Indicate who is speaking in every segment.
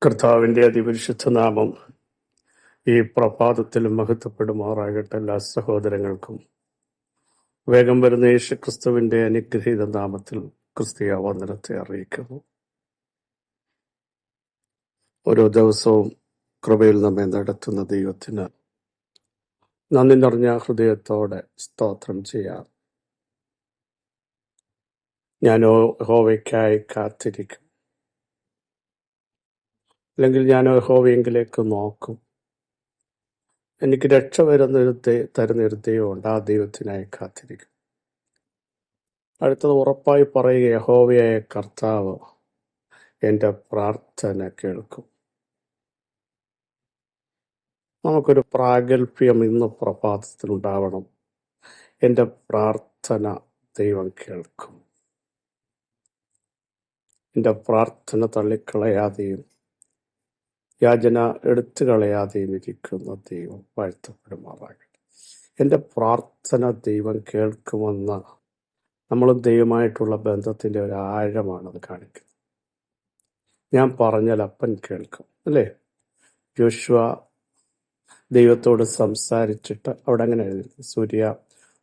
Speaker 1: കർത്താവിൻ്റെ അതിപരിശുദ്ധ നാമം ഈ പ്രഭാതത്തിൽ മഹത്വപ്പെടുമാറാകട്ടെ. എല്ലാ സഹോദരങ്ങൾക്കും വേഗം വരുന്ന യേശുക്രിസ്തുവിൻ്റെ അനുഗ്രഹീത നാമത്തിൽ ക്രിസ്തീയ വന്ദനത്തെ അറിയിക്കുന്നു. ഓരോ ദിവസവും കൃപയിൽ നമ്മെ നടത്തുന്ന ദൈവത്തിന് നന്ദി നിറഞ്ഞ ഹൃദയത്തോടെ സ്തോത്രം ചെയ്യാം. ഞാൻ യഹോവയ്ക്കായി കാത്തിരിക്കും, അല്ലെങ്കിൽ ഞാൻ യഹോവയെങ്കിലേക്ക് നോക്കും. എനിക്ക് രക്ഷ തരുന്നൊരു ദൈവമുണ്ട്, ആ ദൈവത്തിനായി കാത്തിരിക്കും. അടുത്തത് ഉറപ്പായി പറയുക, യഹോവയായ കർത്താവ് എൻ്റെ പ്രാർത്ഥന കേൾക്കും. നമുക്കൊരു പ്രാഗൽഭ്യം ഇന്ന് പ്രഭാതത്തിലുണ്ടാവണം. എൻ്റെ പ്രാർത്ഥന ദൈവം കേൾക്കും. എൻ്റെ പ്രാർത്ഥന തള്ളിക്കളയാതെയും യാചന എടുത്തു കളയാതെയും ഇരിക്കുന്ന ദൈവം വാഴ്ത്തപ്പെടുമാറാകട്ടെ. എൻ്റെ പ്രാർത്ഥന ദൈവം കേൾക്കുമെന്ന് നമ്മൾ ദൈവമായിട്ടുള്ള ബന്ധത്തിൻ്റെ ഒരു ആഴമാണത് കാണിക്കുന്നത്. ഞാൻ പറഞ്ഞാൽ അപ്പൻ കേൾക്കും, അല്ലേ? യോശുവ ദൈവത്തോട് സംസാരിച്ചിട്ട് അവിടെ അങ്ങനെ എഴുതി, സൂര്യ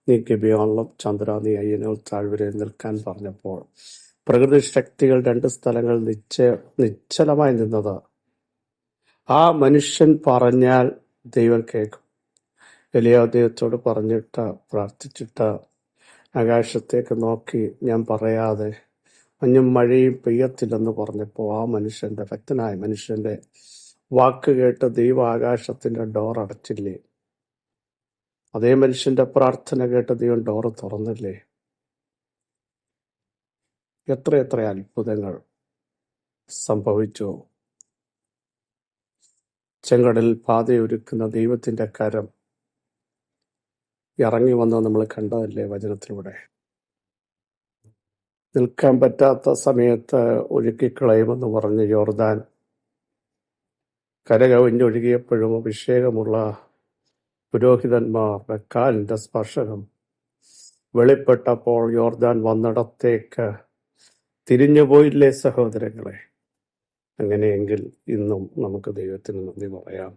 Speaker 1: നീ ഗിബെയോനിലും ചന്ദ്ര നീ അയ്യനോ താഴ്വരയിൽ നിൽക്കാൻ പറഞ്ഞപ്പോൾ പ്രകൃതി ശക്തികൾ രണ്ട് സ്ഥലങ്ങൾ നിശ്ചലമായി നിന്നത്. ആ മനുഷ്യൻ പറഞ്ഞാൽ ദൈവം കേൾക്കും. എലിയാവ് ദൈവത്തോട് പറഞ്ഞിട്ട് പ്രാർത്ഥിച്ചിട്ട് ആകാശത്തേക്ക് നോക്കി, ഞാൻ പറയാതെ മഞ്ഞും മഴയും പെയ്യത്തില്ലെന്ന് പറഞ്ഞപ്പോൾ ആ മനുഷ്യന്റെ ഭക്തനായ മനുഷ്യന്റെ വാക്ക് കേട്ട് ദൈവം ആകാശത്തിന്റെ ഡോർ അടച്ചില്ലേ? അതേ മനുഷ്യന്റെ പ്രാർത്ഥന കേട്ട് ദൈവം ഡോർ തുറന്നില്ലേ? എത്ര അത്ഭുതങ്ങൾ സംഭവിച്ചു. ചെങ്കടലിൽ പാതയൊരുക്കുന്ന ദൈവത്തിന്റെ കരം ഇറങ്ങി വന്ന് നമ്മൾ കണ്ടതല്ലേ വചനത്തിലൂടെ. നിൽക്കാൻ പറ്റാത്ത സമയത്ത് ഒഴുക്കിക്കളയുമെന്ന് പറഞ്ഞ് യോർദാൻ കരകവിഞ്ഞൊഴുകിയപ്പോഴും അഭിഷേകമുള്ള പുരോഹിതന്മാരുടെ കാലിന്റെ സ്പർശനം വെളിപ്പെട്ടപ്പോൾ യോർദാൻ വന്നിടത്തേക്ക് തിരിഞ്ഞുപോയില്ലേ സഹോദരങ്ങളെ? അങ്ങനെയെങ്കിൽ ഇന്നും നമുക്ക് ദൈവത്തിന് നന്ദി പറയാം.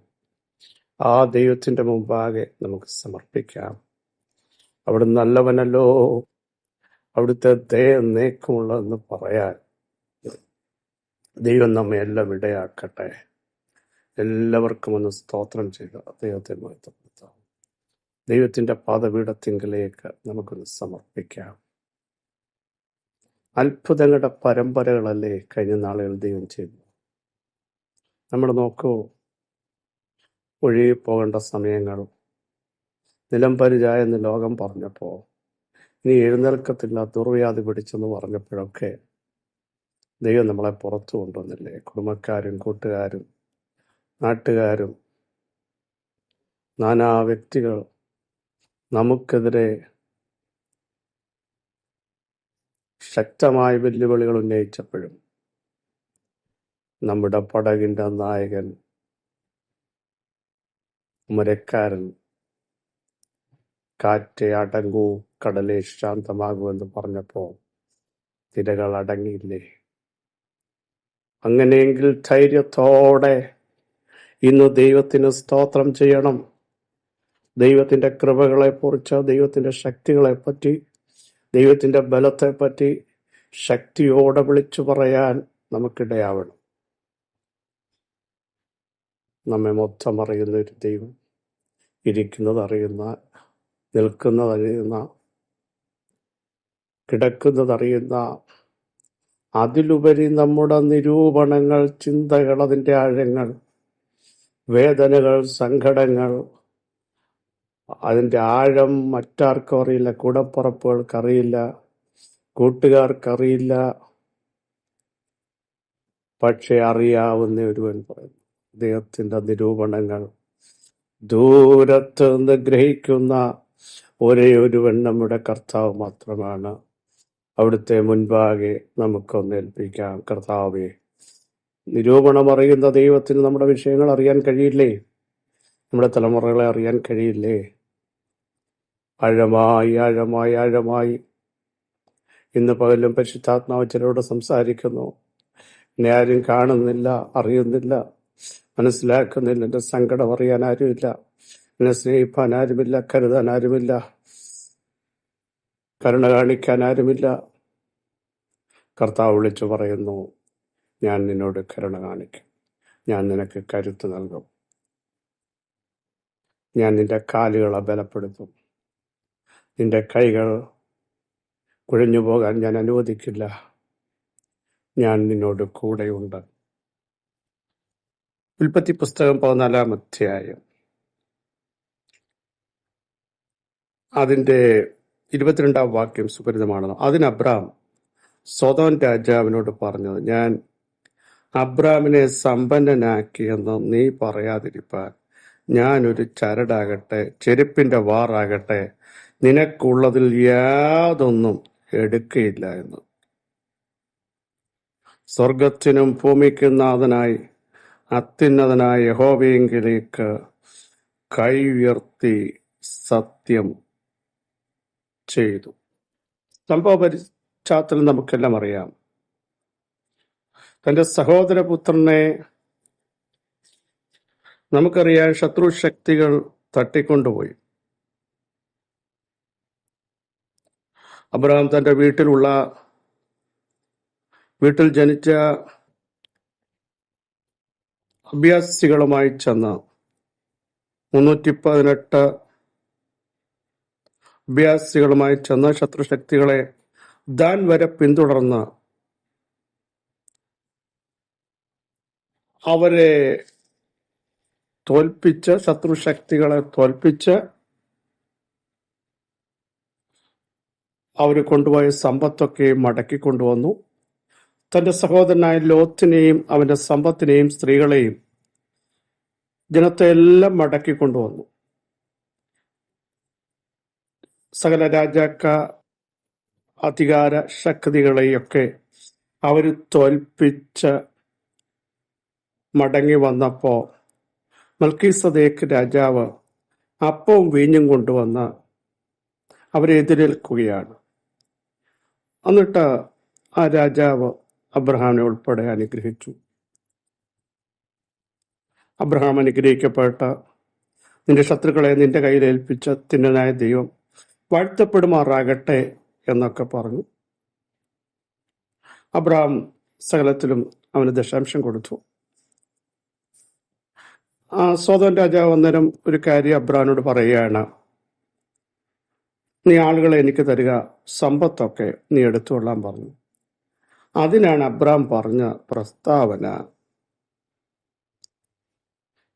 Speaker 1: ആ ദൈവത്തിന്റെ മുമ്പാകെ നമുക്ക് സമർപ്പിക്കാം. അവിടുന്ന് നല്ലവനല്ലോ, അവിടുത്തെ ദയ എന്നേക്കുമുള്ളതെന്ന് പറയാൻ ദൈവം നമ്മെ എല്ലാം ഇടയാക്കട്ടെ. എല്ലാവർക്കും ഒന്ന് സ്തോത്രം ചെയ്ത് ദൈവത്തെ മഹത്വപ്പെടുത്താം. ദൈവത്തിന്റെ പാദപീഠത്തിങ്കിലേക്ക് നമുക്കൊന്ന് സമർപ്പിക്കാം. അത്ഭുതങ്ങളുടെ പരമ്പരകളല്ലേ കഴിഞ്ഞ നാളുകൾ ദൈവം ചെയ്തു. നമ്മൾ നോക്കൂ, ഒഴുകി പോകേണ്ട സമയങ്ങൾ നിലംപരിചായെന്ന് ലോകം പറഞ്ഞപ്പോൾ, ഇനി എഴുന്നേൽക്കത്തില്ല ദുർവ്യാധി പിടിച്ചെന്ന് പറഞ്ഞപ്പോഴൊക്കെ ദൈവം നമ്മളെ പുറത്തു കൊണ്ടുവന്നില്ലേ? കുടുംബക്കാരും കൂട്ടുകാരും നാട്ടുകാരും നാനാ വ്യക്തികൾ നമുക്കെതിരെ ശക്തമായ വെല്ലുവിളികൾ ഉന്നയിച്ചപ്പോഴും നമ്മുടെ പടകിന്റെ നായകൻ മരക്കാരൻ കാറ്റെ അടങ്ങൂ കടലെ ശാന്തമാകുമെന്ന് പറഞ്ഞപ്പോൾ തിരകൾ അടങ്ങിയില്ലേ? അങ്ങനെയെങ്കിൽ ധൈര്യത്തോടെ ഇന്ന് ദൈവത്തിന് സ്തോത്രം ചെയ്യണം. ദൈവത്തിന്റെ കൃപകളെക്കുറിച്ച്, ദൈവത്തിന്റെ ശക്തികളെപ്പറ്റി, ദൈവത്തിന്റെ ബലത്തെപ്പറ്റി ശക്തിയോടെ വിളിച്ചു പറയാൻ നമുക്കിടയാവണം. നമ്മെ മൊത്തം അറിയുന്ന ഒരു ദൈവം, ഇരിക്കുന്നത് അറിയുന്ന, നിൽക്കുന്നത് അറിയുന്ന, കിടക്കുന്നത് അറിയുന്ന, അതിലുപരി നമ്മുടെ നിരൂപണങ്ങൾ, ചിന്തകൾ, അതിൻ്റെ ആഴങ്ങൾ, വേദനകൾ, സങ്കടങ്ങൾ, അതിൻ്റെ ആഴം മറ്റാർക്കും അറിയില്ല. കൂടപ്പുറപ്പുകൾക്കറിയില്ല, കൂട്ടുകാർക്കറിയില്ല. പക്ഷെ അറിയാവുന്ന ഒരുവൻ പറയുന്നു. ദൈവത്തിൻ്റെ നിരൂപണങ്ങൾ ദൂരത്ത് നിന്ന് ഗ്രഹിക്കുന്ന ഒരേ ഒരുവൻ നമ്മുടെ കർത്താവ് മാത്രമാണ്. അവിടുത്തെ മുൻപാകെ നമുക്കൊന്ന് ഏൽപ്പിക്കാം. കർത്താവേ, നിരൂപണം അറിയുന്ന ദൈവത്തിന് നമ്മുടെ വിഷയങ്ങൾ അറിയാൻ കഴിയില്ലേ? നമ്മുടെ തലമുറകളെ അറിയാൻ കഴിയില്ലേ? ആഴമായി ആഴമായി ആഴമായി ഇന്ന് പകലും പരിശുദ്ധാത്മാവ് ചിലരോട് സംസാരിക്കുന്നു. എന്നെ ആരും കാണുന്നില്ല, അറിയുന്നില്ല, മനസ്സിലാക്കുന്നില്ല. എൻ്റെ സങ്കടം അറിയാൻ ആരുമില്ല, എന്നെ സ്നേഹിപ്പാൻ ആരുമില്ല, കരുതാൻ ആരുമില്ല, കരുണ കാണിക്കാൻ ആരുമില്ല. കർത്താവ് വിളിച്ചു പറയുന്നു, ഞാൻ നിന്നോട് കരുണ കാണിക്കും, ഞാൻ നിനക്ക് കരുത്ത് നൽകും, ഞാൻ നിന്റെ കാലുകളെ ബലപ്പെടുത്തും, നിന്റെ കൈകൾ കുഴഞ്ഞു പോകാൻ ഞാൻ അനുവദിക്കില്ല, ഞാൻ നിന്നോട് കൂടെയുണ്ട്. ഉൽപ്പത്തി പുസ്തകം 14-ാം അധ്യായം അതിൻ്റെ 22-ാം വാക്യം സുപരിതമാണല്ലോ. അതിന് അബ്രാം സൊദോം രാജാവിനോട് പറഞ്ഞത്, ഞാൻ അബ്രാമിനെ സമ്പന്നനാക്കിയെന്ന് നീ പറയാതിരിപ്പാൻ ഞാനൊരു ചരടാകട്ടെ, ചെരുപ്പിന്റെ വാറാകട്ടെ, നിനക്കുള്ളതിൽ യാതൊന്നും എടുക്കയില്ല എന്ന്. സ്വർഗത്തിനും ഭൂമിക്കും നാഥനായി അത്യുന്നതനായ യഹോവയെങ്കിലേക്ക് കൈ ഉയർത്തി സത്യം ചെയ്തു. സംഭവ പശ്ചാത്തലം നമുക്കെല്ലാം അറിയാം. തന്റെ സഹോദരപുത്രനെ നമുക്കറിയാം, ശത്രു ശക്തികൾ തട്ടിക്കൊണ്ടുപോയി. അബ്രഹാം തന്റെ വീട്ടിൽ ജനിച്ച അഭ്യാസികളുമായി ചെന്ന് 318 അഭ്യാസികളുമായി ചെന്ന് ശത്രുശക്തികളെ ദാൻ വരെ പിന്തുടർന്ന് അവരെ തോൽപ്പിച്ച്, ശത്രുശക്തികളെ തോൽപ്പിച്ച് അവർ കൊണ്ടുപോയ സമ്പത്തൊക്കെ മടക്കിക്കൊണ്ടുവന്നു. തന്റെ സഹോദരനായ ലോത്തിനെയും അവന്റെ സമ്പത്തിനെയും സ്ത്രീകളെയും ജനത്തെ എല്ലാം മടക്കിക്കൊണ്ടുവന്നു. സകല അധികാര ശക്തികളെയൊക്കെ അവർ തോൽപ്പിച്ച് മടങ്ങി വന്നപ്പോ മൽക്കീസദേക്ക് രാജാവ് അപ്പവും വീഞ്ഞും കൊണ്ടുവന്ന് അവരെ എതിരേൽക്കുകയാണ്. എന്നിട്ട് ആ രാജാവ് അബ്രഹാമിനെ ഉൾപ്പെടെ അനുഗ്രഹിച്ചു. അബ്രഹാം അനുഗ്രഹിക്കപ്പെട്ട നിന്റെ ശത്രുക്കളെ നിന്റെ കയ്യിൽ ഏൽപ്പിച്ച തിന്നനായ ദൈവം വാഴ്ത്തപ്പെടുമാറാകട്ടെ എന്നൊക്കെ പറഞ്ഞു. അബ്രഹാം സകലത്തിലും അവന് ദശാംശം കൊടുത്തു. സോദോം രാജാവ് അന്നേരം ഒരു കാര്യം അബ്രഹാമിനോട് പറയുകയാണ്, നീ ആളുകളെ എനിക്ക് തരിക, സമ്പത്തൊക്കെ നീ എടുത്തുകൊള്ളാൻ പറഞ്ഞു. അതിനാണ് അബ്രഹാം പറഞ്ഞ പ്രസ്താവന,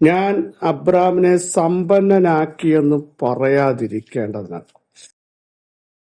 Speaker 1: ഞാൻ അബ്രഹാമിനെ സമ്പന്നനാക്കിയെന്ന് പറയാതിരിക്കേണ്ടതിനാൽ.